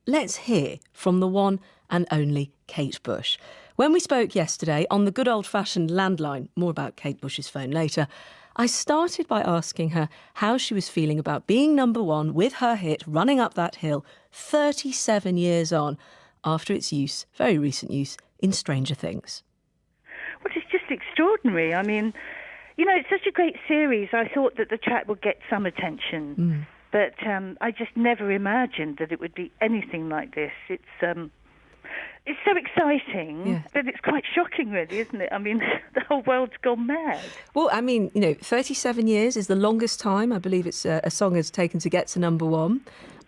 let's hear from the one and only Kate Bush. When we spoke yesterday on the good old-fashioned landline, more about Kate Bush's phone later, I started by asking her how she was feeling about being number one with her hit Running Up That Hill 37 years on, after its use, very recent use, in Stranger Things. Well, it's just extraordinary. I mean, you know, it's such a great series. I thought that the track would get some attention, but I just never imagined that it would be anything like this. It's so exciting that it's quite shocking, really, isn't it? I mean, the whole world's gone mad. Well, I mean, 37 years is the longest time I believe it's a song has taken to get to number one.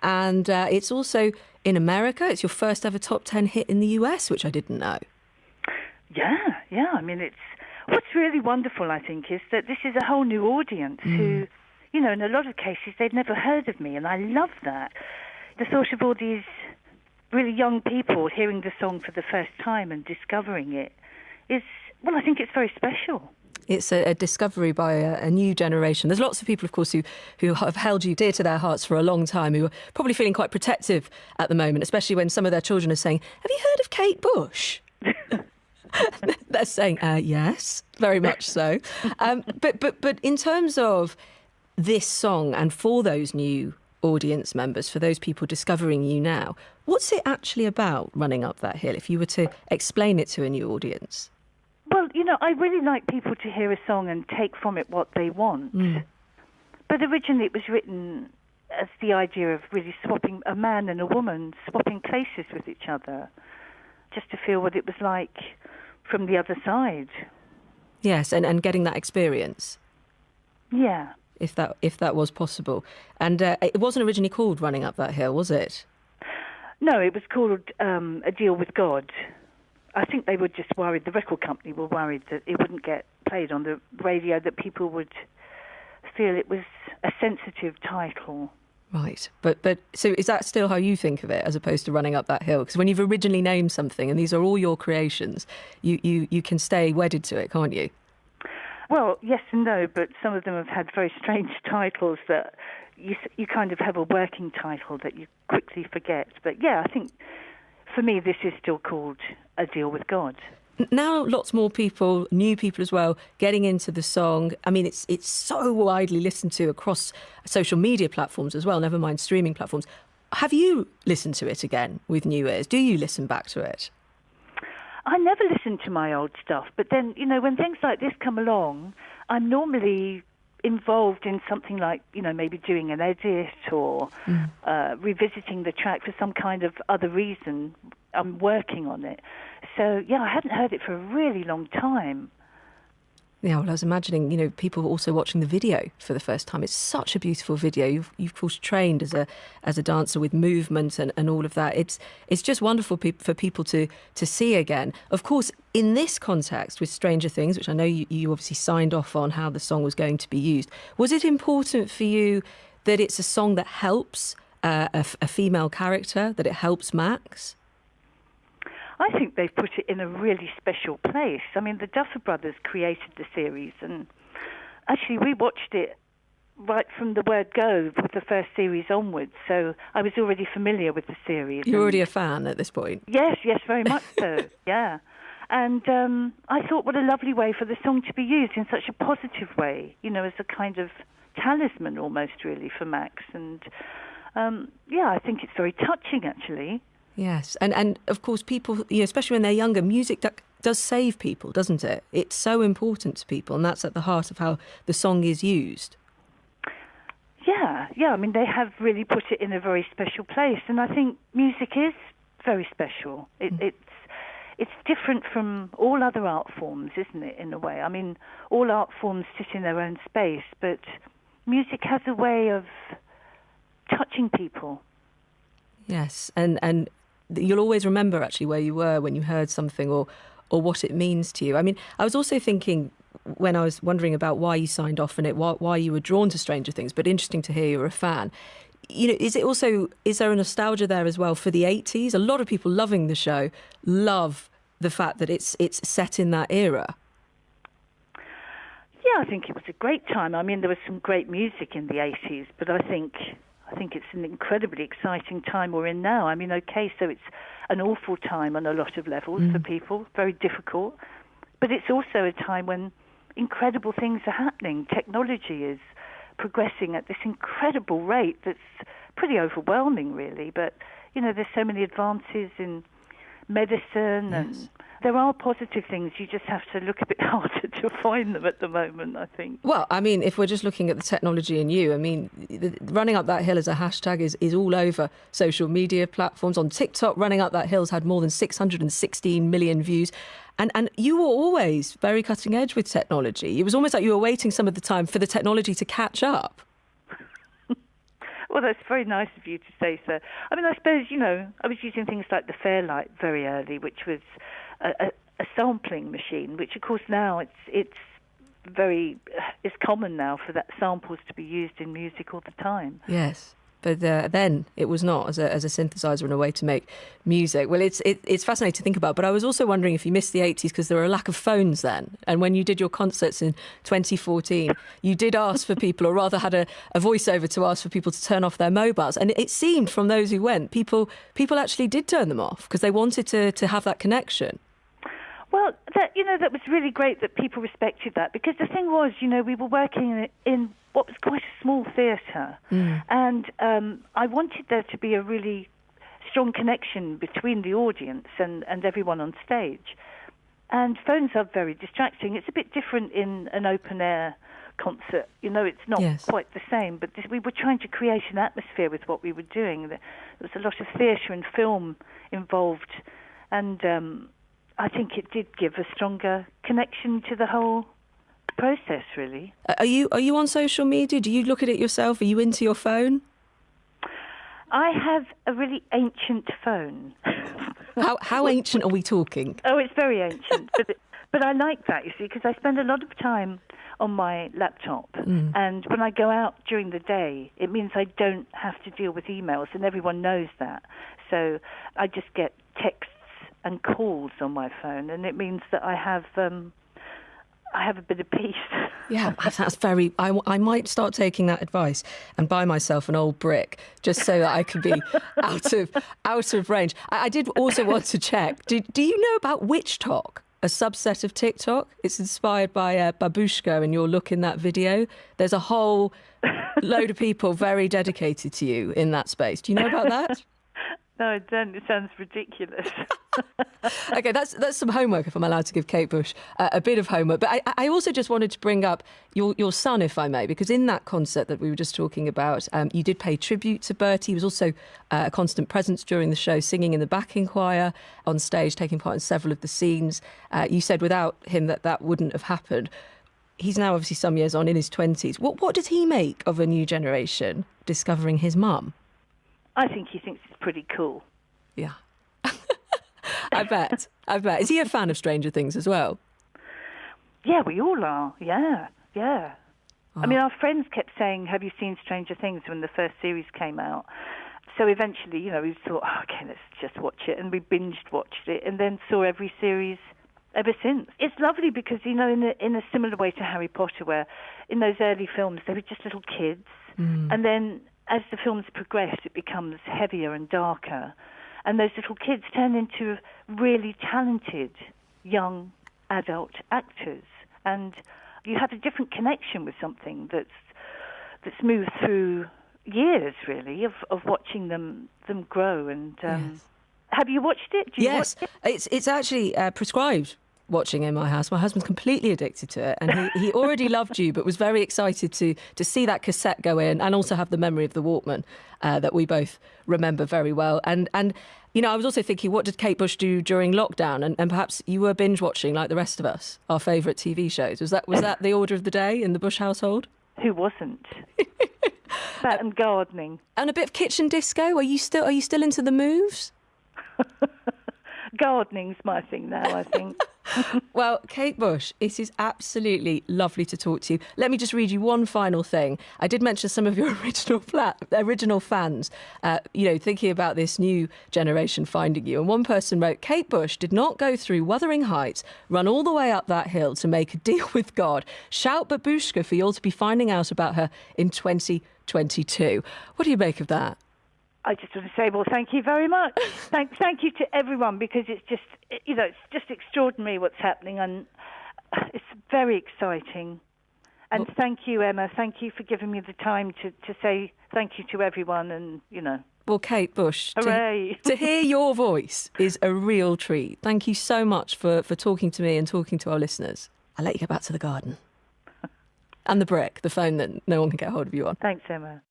And it's also in America. It's your first ever top 10 hit in the US, which I didn't know. Yeah. I mean, what's really wonderful, I think, is that this is a whole new audience who, in a lot of cases, they've never heard of me. And I love that. The thought of all these really young people hearing the song for the first time and discovering it is, well, I think it's very special. It's a discovery by a new generation. There's lots of people, of course, who have held you dear to their hearts for a long time, who are probably feeling quite protective at the moment, especially when some of their children are saying, have you heard of Kate Bush? They're saying, yes, very much so. But in terms of this song and for those new audience members, for those people discovering you now, what's it actually about, Running Up That Hill, if you were to explain it to a new audience? Well, I really like people to hear a song and take from it what they want. But originally it was written as the idea of really swapping a man and a woman, swapping places with each other, just to feel what it was like from the other side. Yes, and getting that experience. Yeah. If that was possible. And it wasn't originally called Running Up That Hill, was it? No, it was called A Deal with God. I think they were just worried, the record company were worried that it wouldn't get played on the radio, that people would feel it was a sensitive title. Right. But so is that still how you think of it, as opposed to Running Up That Hill? Because when you've originally named something, and these are all your creations, you can stay wedded to it, can't you? Well, yes and no, but some of them have had very strange titles that you kind of have a working title that you quickly forget. But yeah, I think for me this is still called A Deal with God. Now lots more people, new people as well, getting into the song. I mean, it's so widely listened to across social media platforms as well, never mind streaming platforms. Have you listened to it again with new ears? Do you listen back to it? I never listen to my old stuff, but then, when things like this come along, I'm normally involved in something like, maybe doing an edit or revisiting the track for some kind of other reason. I'm working on it. So, yeah, I hadn't heard it for a really long time. Yeah, well, I was imagining, people also watching the video for the first time. It's such a beautiful video. You've of course trained as a dancer with movement and all of that. It's just wonderful for people to see again. Of course, in this context with Stranger Things, which I know you obviously signed off on how the song was going to be used, was it important for you that it's a song that helps a female character, that it helps Max? I think they've put it in a really special place. I mean, the Duffer Brothers created the series, and actually we watched it right from the word go with the first series onwards, so I was already familiar with the series. You're already a fan at this point? Yes, very much so, yeah. And I thought what a lovely way for the song to be used in such a positive way, as a kind of talisman almost, really, for Max. And, I think it's very touching, actually. Yes, and of course people, especially when they're younger, music does save people, doesn't it? It's so important to people, and that's at the heart of how the song is used. Yeah, I mean, they have really put it in a very special place, and I think music is very special. It's different from all other art forms, isn't it, in a way? I mean, all art forms sit in their own space, but music has a way of touching people. Yes, and you'll always remember actually where you were when you heard something or what it means to you. I mean, I was also thinking when I was wondering about why you signed off on it, why you were drawn to Stranger Things, but interesting to hear you're a fan. Is there a nostalgia there as well for the 80s? A lot of people loving the show love the fact that it's set in that era. Yeah, I think it was a great time. I mean, there was some great music in the 80s, but I think I think it's an incredibly exciting time we're in now. I mean, okay, so it's an awful time on a lot of levels for people, very difficult. But it's also a time when incredible things are happening. Technology is progressing at this incredible rate that's pretty overwhelming, really. But, you know, there's so many advances in medicine, and there are positive things. You just have to look a bit harder to find them at the moment, I think. Well, I mean, if we're just looking at the technology in you, I mean, running up that hill as a hashtag is all over social media platforms. On TikTok, running up that hill's had more than 616 million views. And you were always very cutting edge with technology. It was almost like you were waiting some of the time for the technology to catch up. Well, that's very nice of you to say so. I mean, I suppose, you know, I was using things like the Fairlight very early, which was a sampling machine, which, of course, now it's common now for that samples to be used in music all the time. Yes. But then it was not as a synthesizer and a way to make music. Well, it's fascinating to think about. But I was also wondering if you missed the 80s because there were a lack of phones then. And when you did your concerts in 2014, you did ask for people, or rather had a voiceover to ask for people to turn off their mobiles. And it seemed from those who went, people actually did turn them off because they wanted to have that connection. Well, that was really great that people respected that, because the thing was, you know, we were working in what was quite a small theatre, and I wanted there to be a really strong connection between the audience and everyone on stage. And phones are very distracting. It's a bit different in an open-air concert. You know, it's not quite the same, but we were trying to create an atmosphere with what we were doing. There was a lot of theatre and film involved, and I think it did give a stronger connection to the whole process, really. Are you on social media? Do you look at it yourself? Are you into your phone? I have a really ancient phone. How ancient are we talking? Oh, it's very ancient. But I like that, you see, because I spend a lot of time on my laptop. And when I go out during the day, it means I don't have to deal with emails, and everyone knows that. So I just get texts and calls on my phone, and it means that I have a bit of peace. Yeah, that's very... I might start taking that advice and buy myself an old brick just so that I can be out of range. I did also want to check, do you know about Witch Talk, a subset of TikTok? It's inspired by Babushka and your look in that video. There's a whole load of people very dedicated to you in that space. Do you know about that? No, I don't. It sounds ridiculous. OK, that's some homework, if I'm allowed to give Kate Bush a bit of homework. But I also just wanted to bring up your son, if I may, because in that concert that we were just talking about, you did pay tribute to Bertie. He was also a constant presence during the show, singing in the backing choir, on stage, taking part in several of the scenes. You said without him that wouldn't have happened. He's now obviously some years on, in his 20s. What does he make of a new generation discovering his mum? I think he thinks it's pretty cool. Yeah. I bet. Is he a fan of Stranger Things as well? Yeah, we all are. Yeah. Oh. I mean, our friends kept saying, have you seen Stranger Things, when the first series came out? So eventually, you know, we thought, OK, let's just watch it. And we watched it and then saw every series ever since. It's lovely because, you know, in a similar way to Harry Potter, where in those early films, they were just little kids. And then as the films progress, it becomes heavier and darker. And those little kids turn into really talented young adult actors. And you have a different connection with something that's moved through years, really, of watching them grow. And have you watched it? Do you watch it? It's actually prescribed watching in my house. My husband's completely addicted to it, and he already loved you, but was very excited to see that cassette go in, and also have the memory of the Walkman that we both remember very well. And you know, I was also thinking, what did Kate Bush do during lockdown? And perhaps you were binge watching like the rest of us, our favourite TV shows. Was that the order of the day in the Bush household? Who wasn't? That and gardening. And a bit of kitchen disco. Are you still into the moves? Gardening's my thing now, I think. Well, Kate Bush, it is absolutely lovely to talk to you. Let me just read you one final thing. I did mention some of your original fans, thinking about this new generation finding you. And one person wrote, Kate Bush did not go through Wuthering Heights, run all the way up that hill to make a deal with God. Shout babushka for you all to be finding out about her in 2022. What do you make of that? I just want to say, well, thank you very much. Thank you to everyone, because it's just, it's just extraordinary what's happening, and it's very exciting. And thank you, Emma. Thank you for giving me the time to say thank you to everyone, and, Well, Kate Bush, hooray. to hear your voice is a real treat. Thank you so much for talking to me and talking to our listeners. I'll let you get back to the garden. And the brick, the phone that no one can get hold of you on. Thanks, Emma.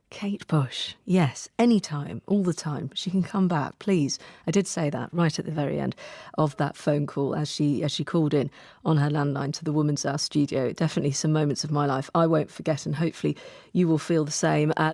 Kate Bush, yes, anytime, all the time, she can come back, please. I did say that right at the very end of that phone call as she called in on her landline to the Woman's Hour studio. Definitely some moments of my life I won't forget, and hopefully you will feel the same.